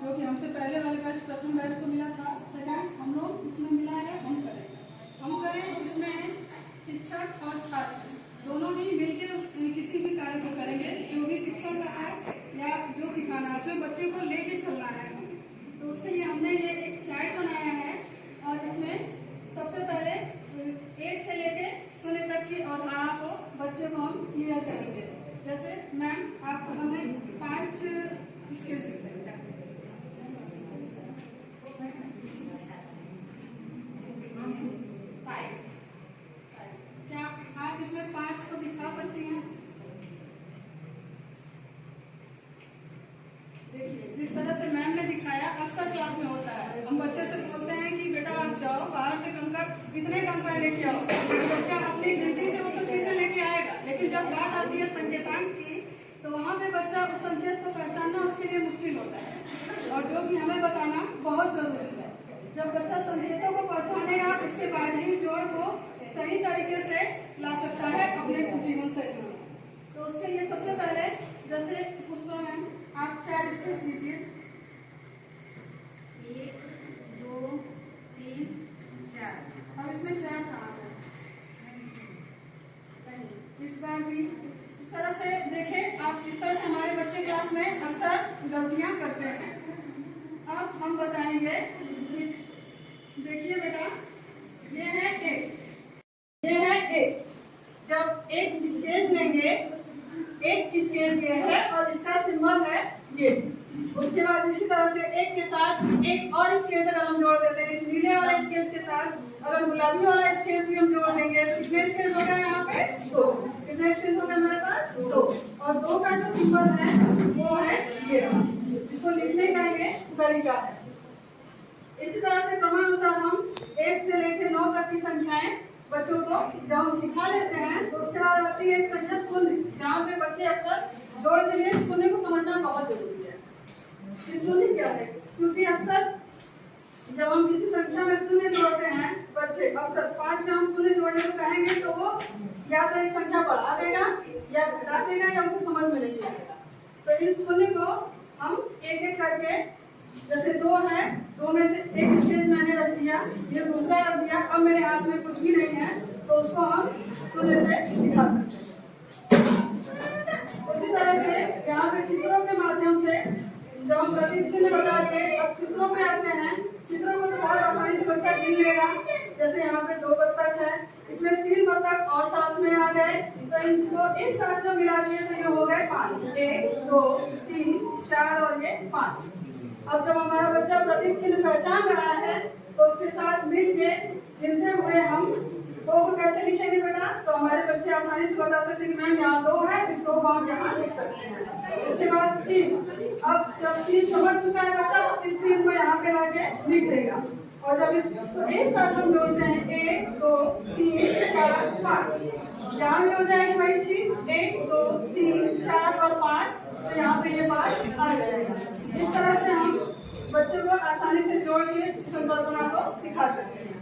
जो कि हमसे पहले वाले बैच प्रथम बैच को मिला था। सेकंड हम लोग इसमें मिला है हम करें इसमें शिक्षक और छात्र दोनों ही मिलकर किसी भी कार्य को करेंगे, जो भी शिक्षण का है या जो सिखाना है उसमें बच्चे को लेके चलना है। तो उसके लिए हमने ये एक चार्ट बनाया है और इसमें सबसे पहले 1 से लेके 0 तक की अवधारणा को बच्चे को हम क्लियर करेंगे। जैसे मैम आप हमें 5 स्केच देते हैं। क्या आप इसमें 5 को दिखा सकती हैं? देखिए जिस तरह से मैम ने दिखाया अक्सर क्लास में होता है, हम बच्चे से बोलते हैं कि बेटा आप जाओ बाहर से कंकड़ इतने कंकड़ लेके आओ, बच्चा अपनी गिनती से वो तो चीजें लेके आएगा, लेकिन जब बात आती है संकेतांक की तो वहाँ पे बच्चा उस संकेत को पहचानना उसके लिए मुश्किल होता है, और जो कि हमें बताना बहुत जरूरी है। जब बच्चा संकेतों को पहचानेगा उसके बाद ही जोड़ को सही तरीके से ला सकता है अपने जीवन शैली में। तो उसके लिए सबसे पहले जैसे पुष्पा मैम आप 4 स्केच लीजिए। 1 2 3 4। अब इसमें 4 कहाँ है? इस बार भी इस तरह से देखें आप, इस तरह से हमारे बच्चे क्लास में अक्सर गलतियां करते हैं। अब हम बताएंगे, देखिए बेटा ये है 1, ये है 1। जब एक स्केच लेंगे, एक स्केच ये है और इसका सिंबल है ये। उसके बाद इसी तरह से 1 के साथ एक और स्केच अगर हम जोड़ देते हैं, इस नीले वाले स्केच के साथ अगर गुलाबी वाला स्केच भी हम जोड़ देंगे तो कितने स्केच हो गए यहाँ पे? 2। कितने स्केच हो गए हमारे पास? 2। और 2 का जो सिंबल है वो है ये, इसको लिखने का ये तरीका है। इसी तरह से क्रमानुसार हम 1 से लेकर 9 तक की संख्याएं बच्चों को जब हम सिखा लेते हैं तो उसके बाद आती है एक संख्या 0, जहाँ पे बच्चे अक्सर जोड़ के लिए 0 को समझना बहुत जरूरी है। ये 0 क्या है? क्योंकि अक्सर जब हम किसी संख्या में 0 जोड़ते हैं, बच्चे अक्सर 5 में हम 0 जोड़ने को कहेंगे तो वो या तो एक संख्या बढ़ा देगा या घटा देगा या उसे समझ में नहीं आएगा। तो इस 0 को हम एक एक करके, जैसे 2 है, 2 में से एक स्केच मैंने रख दिया, ये दूसरा रख दिया, अब मेरे हाथ में कुछ भी नहीं है तो उसको हम 0 से दिखा सकते हैं। उसी तरह से यहाँ पे चित्रों के माध्यम से जब हम प्रतीक चिन्ह बता दिए, अब चित्रों पे आते हैं। चित्रों को तो बहुत आसानी से बच्चा गिन लेगा। जैसे यहाँ पे 2 बत्तख है, इसमें 3 बत्तख और साथ में आ गए, तो इनको एक साथ जब मिला दिए तो ये हो गए 5। 1 2 3 4 और ये 5। अब जब हमारा बच्चा प्रतीक चिन्ह पहचान रहा है तो उसके साथ मिलके गिनते हुए हम 2 को कैसे लिखेंगे बेटा? तो हमारे बच्चे आसानी से बता सकते हैं कि मैम यहाँ 2 है, इस 2 को हम यहाँ लिख सकते हैं। उसके बाद 3, अब जब 3 समझ चुका है बच्चा तो इस 3 को यहाँ पे लाके लिख देगा, और जब इसको एक साथ हम जोड़ते हैं 1 2 3 4 5, यहाँ भी हो जाएगी वही चीज, 1 2 3 4 और 5, तो यहाँ पे ये 5 आ जाएगा। इस तरह से हम बच्चों को आसानी से जोड़ के संकल्पना को सिखा सकते हैं।